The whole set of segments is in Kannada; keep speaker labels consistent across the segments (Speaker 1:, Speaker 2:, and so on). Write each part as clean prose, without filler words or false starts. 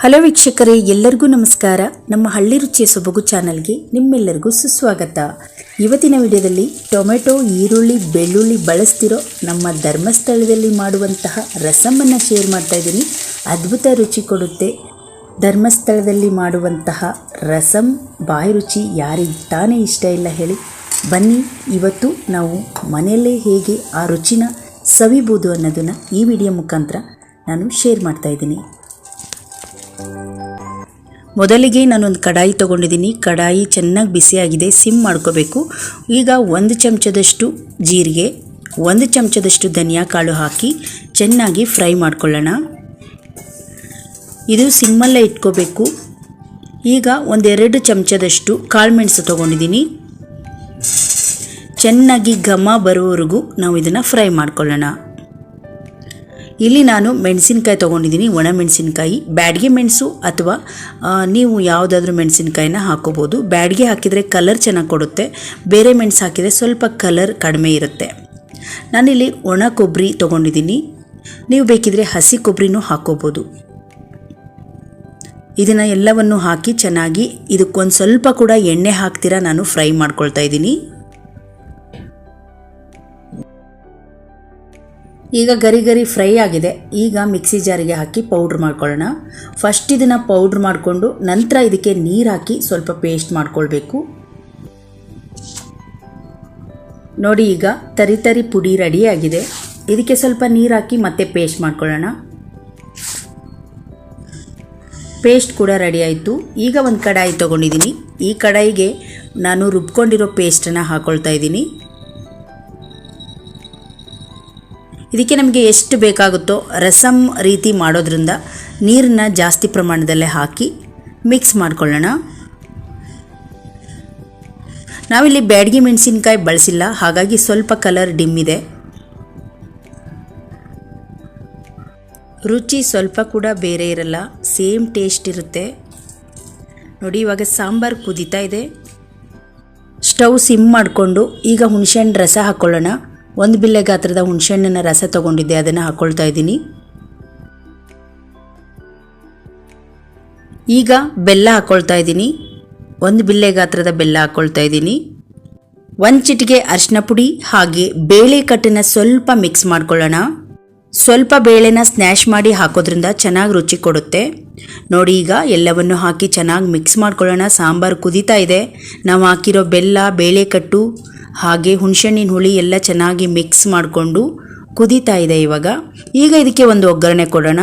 Speaker 1: ಹಲೋ ವೀಕ್ಷಕರೇ, ಎಲ್ಲರಿಗೂ ನಮಸ್ಕಾರ. ನಮ್ಮ ಹಳ್ಳಿ ರುಚಿಯ ಸೊಬಗು ಚಾನಲ್ಗೆ ನಿಮ್ಮೆಲ್ಲರಿಗೂ ಸುಸ್ವಾಗತ. ಇವತ್ತಿನ ವಿಡಿಯೋದಲ್ಲಿ ಟೊಮೆಟೊ, ಈರುಳ್ಳಿ, ಬೆಳ್ಳುಳ್ಳಿ ಬಳಸ್ತಿರೋ ನಮ್ಮ ಧರ್ಮಸ್ಥಳದಲ್ಲಿ ಮಾಡುವಂತಹ ರಸಮನ್ನು ಶೇರ್ ಮಾಡ್ತಾ ಇದ್ದೀನಿ. ಅದ್ಭುತ ರುಚಿ ಕೊಡುತ್ತೆ. ಧರ್ಮಸ್ಥಳದಲ್ಲಿ ಮಾಡುವಂತಹ ರಸಂ ಬಾಯಿ ರುಚಿ ಯಾರಿಗೆ ತಾನೇ ಇಷ್ಟ ಇಲ್ಲ ಹೇಳಿ. ಬನ್ನಿ, ಇವತ್ತು ನಾವು ಮನೆಯಲ್ಲೇ ಹೇಗೆ ಆ ರುಚಿನ ಸವಿಬೋದು ಅನ್ನೋದನ್ನು ಈ ವಿಡಿಯೋ ಮುಖಾಂತರ ನಾನು ಶೇರ್ ಮಾಡ್ತಾ ಇದ್ದೀನಿ. ಮೊದಲಿಗೆ ನಾನೊಂದು ಕಡಾಯಿ ತೊಗೊಂಡಿದ್ದೀನಿ. ಕಡಾಯಿ ಚೆನ್ನಾಗಿ ಬಿಸಿಯಾಗಿದೆ, ಸಿಮ್ ಮಾಡ್ಕೋಬೇಕು. ಈಗ 1 ಚಮಚದಷ್ಟು ಜೀರಿಗೆ, 1 ಚಮಚದಷ್ಟು ಧನಿಯಾ ಕಾಳು ಹಾಕಿ ಚೆನ್ನಾಗಿ ಫ್ರೈ ಮಾಡ್ಕೊಳ್ಳೋಣ. ಇದು ಸಿಮ್ಮಲ್ಲೇ ಇಟ್ಕೋಬೇಕು. ಈಗ 1-2 ಚಮಚದಷ್ಟು ಕಾಳುಮೆಣಸು ತೊಗೊಂಡಿದ್ದೀನಿ. ಚೆನ್ನಾಗಿ ಘಮ ಬರುವವರೆಗೂ ನಾವು ಇದನ್ನು ಫ್ರೈ ಮಾಡ್ಕೊಳ್ಳೋಣ. ಇಲ್ಲಿ ನಾನು ಮೆಣಸಿನಕಾಯಿ ತೊಗೊಂಡಿದ್ದೀನಿ, ಒಣ ಮೆಣಸಿನಕಾಯಿ. ಬ್ಯಾಡಗೆ ಮೆಣಸು ಅಥವಾ ನೀವು ಯಾವುದಾದ್ರೂ ಮೆಣಸಿನಕಾಯಿನ ಹಾಕೋಬೋದು. ಬ್ಯಾಡಗೆ ಹಾಕಿದರೆ ಕಲರ್ ಚೆನ್ನಾಗಿ ಕೊಡುತ್ತೆ, ಬೇರೆ ಮೆಣಸು ಹಾಕಿದರೆ ಸ್ವಲ್ಪ ಕಲರ್ ಕಡಿಮೆ ಇರುತ್ತೆ. ನಾನಿಲ್ಲಿ ಒಣ ಕೊಬ್ಬರಿ ತೊಗೊಂಡಿದ್ದೀನಿ, ನೀವು ಬೇಕಿದ್ರೆ ಹಸಿ ಕೊಬ್ಬರಿನೂ ಹಾಕೋಬೋದು. ಇದನ್ನು ಎಲ್ಲವನ್ನು ಹಾಕಿ ಚೆನ್ನಾಗಿ ಇದಕ್ಕೊಂದು ಸ್ವಲ್ಪ ಕೂಡ ಎಣ್ಣೆ ಹಾಕ್ತೀರ ನಾನು ಫ್ರೈ ಮಾಡ್ಕೊಳ್ತಾ ಇದ್ದೀನಿ. ಈಗ ಗರಿ ಗರಿ ಫ್ರೈ ಆಗಿದೆ. ಈಗ ಮಿಕ್ಸಿ ಜಾರಿಗೆ ಹಾಕಿ ಪೌಡ್ರ್ ಮಾಡ್ಕೊಳ್ಳೋಣ. ಫಸ್ಟ್ ಇದನ್ನು ಪೌಡ್ರ್ ಮಾಡಿಕೊಂಡು ನಂತರ ಇದಕ್ಕೆ ನೀರು ಹಾಕಿ ಸ್ವಲ್ಪ ಪೇಸ್ಟ್ ಮಾಡ್ಕೊಳ್ಬೇಕು. ನೋಡಿ, ಈಗ ತರಿ ತರಿ ಪುಡಿ ರೆಡಿಯಾಗಿದೆ. ಇದಕ್ಕೆ ಸ್ವಲ್ಪ ನೀರು ಹಾಕಿ ಮತ್ತೆ ಪೇಸ್ಟ್ ಮಾಡ್ಕೊಳ್ಳೋಣ. ಪೇಸ್ಟ್ ಕೂಡ ರೆಡಿ ಆಯಿತು. ಈಗ ಒಂದು ಕಡಾಯಿ ತೊಗೊಂಡಿದ್ದೀನಿ. ಈ ಕಡಾಯಿಗೆ ನಾನು ರುಬ್ಕೊಂಡಿರೋ ಪೇಸ್ಟನ್ನು ಹಾಕ್ಕೊಳ್ತಾ ಇದ್ದೀನಿ. ಇದಕ್ಕೆ ನಮಗೆ ಎಷ್ಟು ಬೇಕಾಗುತ್ತೋ ರಸಂ ರೀತಿ ಮಾಡೋದ್ರಿಂದ ನೀರನ್ನ ಜಾಸ್ತಿ ಪ್ರಮಾಣದಲ್ಲೇ ಹಾಕಿ ಮಿಕ್ಸ್ ಮಾಡ್ಕೊಳ್ಳೋಣ. ನಾವಿಲ್ಲಿ ಬ್ಯಾಡಗಿ ಮೆಣಸಿನಕಾಯಿ ಬಳಸಿಲ್ಲ, ಹಾಗಾಗಿ ಸ್ವಲ್ಪ ಕಲರ್ ಡಿಮ್ ಇದೆ. ರುಚಿ ಸ್ವಲ್ಪ ಕೂಡ ಬೇರೆ ಇರಲ್ಲ, ಸೇಮ್ ಟೇಸ್ಟ್ ಇರುತ್ತೆ. ನೋಡಿ, ಇವಾಗ ಸಾಂಬಾರು ಕುದೀತಾ ಇದೆ. ಸ್ಟವ್ ಸಿಮ್ ಮಾಡಿಕೊಂಡು ಈಗ ಹುಣಸೆಹಣ್ಣು ರಸ ಹಾಕ್ಕೊಳ್ಳೋಣ. 1 ಬಿಲ್ಲೆ ಗಾತ್ರದ ಹುಣಸೆಹಣ್ಣಿನ ರಸ ತೊಗೊಂಡಿದ್ದೆ, ಅದನ್ನು ಹಾಕ್ಕೊಳ್ತಾ ಇದ್ದೀನಿ. ಈಗ ಬೆಲ್ಲ ಹಾಕ್ಕೊಳ್ತಾ ಇದ್ದೀನಿ. 1 ಬಿಲ್ಲೆ ಗಾತ್ರದ ಬೆಲ್ಲ ಹಾಕ್ಕೊಳ್ತಾ ಇದ್ದೀನಿ. 1 ಚಿಟಿಕೆ ಅರಿಶಿನ ಪುಡಿ ಹಾಗೆ ಬೇಳೆ ಕಟ್ಟನ್ನು ಸ್ವಲ್ಪ ಮಿಕ್ಸ್ ಮಾಡ್ಕೊಳ್ಳೋಣ. ಸ್ವಲ್ಪ ಬೇಳೆನ ಸ್ನ್ಯಾಶ್ ಮಾಡಿ ಹಾಕೋದ್ರಿಂದ ಚೆನ್ನಾಗಿ ರುಚಿ ಕೊಡುತ್ತೆ. ನೋಡಿ, ಈಗ ಎಲ್ಲವನ್ನು ಹಾಕಿ ಚೆನ್ನಾಗಿ ಮಿಕ್ಸ್ ಮಾಡ್ಕೊಳ್ಳೋಣ. ಸಾಂಬಾರು ಕುದೀತಾ ಇದೆ. ನಾವು ಹಾಕಿರೋ ಬೆಲ್ಲ, ಬೇಳೆಕಟ್ಟು ಹಾಗೆ ಹುಣಸೆಹಣ್ಣಿನ ಹುಳಿ ಎಲ್ಲ ಚೆನ್ನಾಗಿ ಮಿಕ್ಸ್ ಮಾಡಿಕೊಂಡು ಕುದೀತಾ ಇದೆ ಈಗ ಇದಕ್ಕೆ ಒಂದು ಒಗ್ಗರಣೆ ಕೊಡೋಣ.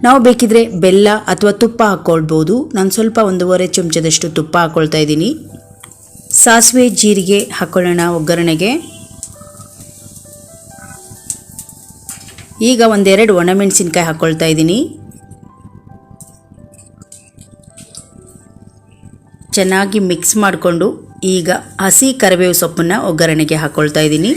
Speaker 1: ನಾವು ಬೇಕಿದ್ರೆ ಬೆಲ್ಲ ಅಥವಾ ತುಪ್ಪ ಹಾಕ್ಕೊಳ್ಬೋದು. ನಾನು ಸ್ವಲ್ಪ 1.5 ಚಮಚದಷ್ಟು ತುಪ್ಪ ಹಾಕ್ಕೊಳ್ತಾ ಇದ್ದೀನಿ. ಸಾಸಿವೆ, ಜೀರಿಗೆ ಹಾಕ್ಕೊಳ್ಳೋಣ ಒಗ್ಗರಣೆಗೆ. ಈಗ 1-2 ಒಣಮೆಣಸಿನ್ಕಾಯಿ ಹಾಕ್ಕೊಳ್ತಾ ಇದ್ದೀನಿ. ಚೆನ್ನಾಗಿ ಮಿಕ್ಸ್ ಮಾಡಿಕೊಂಡು ಈಗ ಹಸಿ ಕರಿಬೇವು ಸೊಪ್ಪನ್ನು ಒಗ್ಗರಣೆಗೆ ಹಾಕ್ಕೊಳ್ತಾ ಇದ್ದೀನಿ.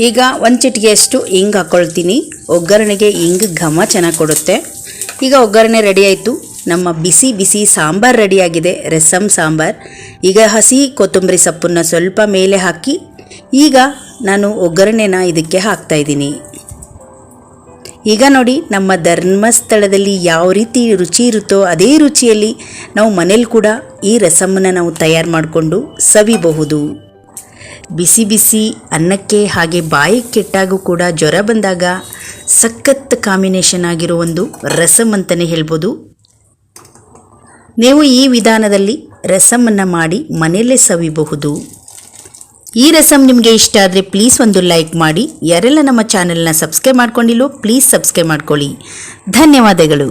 Speaker 1: ಈಗ 1 ಚಿಟಿಕೆಯಷ್ಟು ಹಿಂಗೆ ಹಾಕ್ಕೊಳ್ತೀನಿ. ಒಗ್ಗರಣೆಗೆ ಹಿಂಗೆ ಘಮ ಚೆನ್ನಾಗಿ ಕೊಡುತ್ತೆ. ಈಗ ಒಗ್ಗರಣೆ ರೆಡಿ ಆಯಿತು. ನಮ್ಮ ಬಿಸಿ ಬಿಸಿ ಸಾಂಬಾರು ರೆಡಿಯಾಗಿದೆ, ರಸಂ ಸಾಂಬಾರು. ಈಗ ಹಸಿ ಕೊತ್ತಂಬರಿ ಸೊಪ್ಪನ್ನು ಸ್ವಲ್ಪ ಮೇಲೆ ಹಾಕಿ ಈಗ ನಾನು ಒಗ್ಗರಣೆನ ಇದಕ್ಕೆ ಹಾಕ್ತಾ ಇದ್ದೀನಿ. ಈಗ ನೋಡಿ, ನಮ್ಮ ಧರ್ಮಸ್ಥಳದಲ್ಲಿ ಯಾವ ರೀತಿ ರುಚಿ ಇರುತ್ತೋ ಅದೇ ರುಚಿಯಲ್ಲಿ ನಾವು ಮನೇಲಿ ಕೂಡ ಈ ರಸಮನ್ನು ನಾವು ತಯಾರು ಮಾಡಿಕೊಂಡು ಸವಿಬಹುದು. ಬಿಸಿ ಬಿಸಿ ಅನ್ನಕ್ಕೆ ಹಾಗೆ ಬಾಯಿಗೆ ಕೆಟ್ಟಾಗೂ ಕೂಡ ಜ್ವರ ಬಂದಾಗ ಸಖತ್ ಕಾಂಬಿನೇಷನ್ ಆಗಿರೋ ಒಂದು ರಸಮ್ ಅಂತಲೇ ಹೇಳ್ಬೋದು. ನೀವು ಈ ವಿಧಾನದಲ್ಲಿ ರಸಮನ್ನು ಮಾಡಿ ಮನೆಯಲ್ಲೇ ಸವಿಬಹುದು. ಈ ರಸಮ್ ನಿಮಗೆ ಇಷ್ಟ ಆದರೆ ಪ್ಲೀಸ್ ಒಂದು ಲೈಕ್ ಮಾಡಿ. ಯಾರೆಲ್ಲ ನಮ್ಮ ಚಾನೆಲ್ನ ಸಬ್ಸ್ಕ್ರೈಬ್ ಮಾಡ್ಕೊಂಡಿಲ್ಲೋ ಪ್ಲೀಸ್ ಸಬ್ಸ್ಕ್ರೈಬ್ ಮಾಡ್ಕೊಳ್ಳಿ. ಧನ್ಯವಾದಗಳು.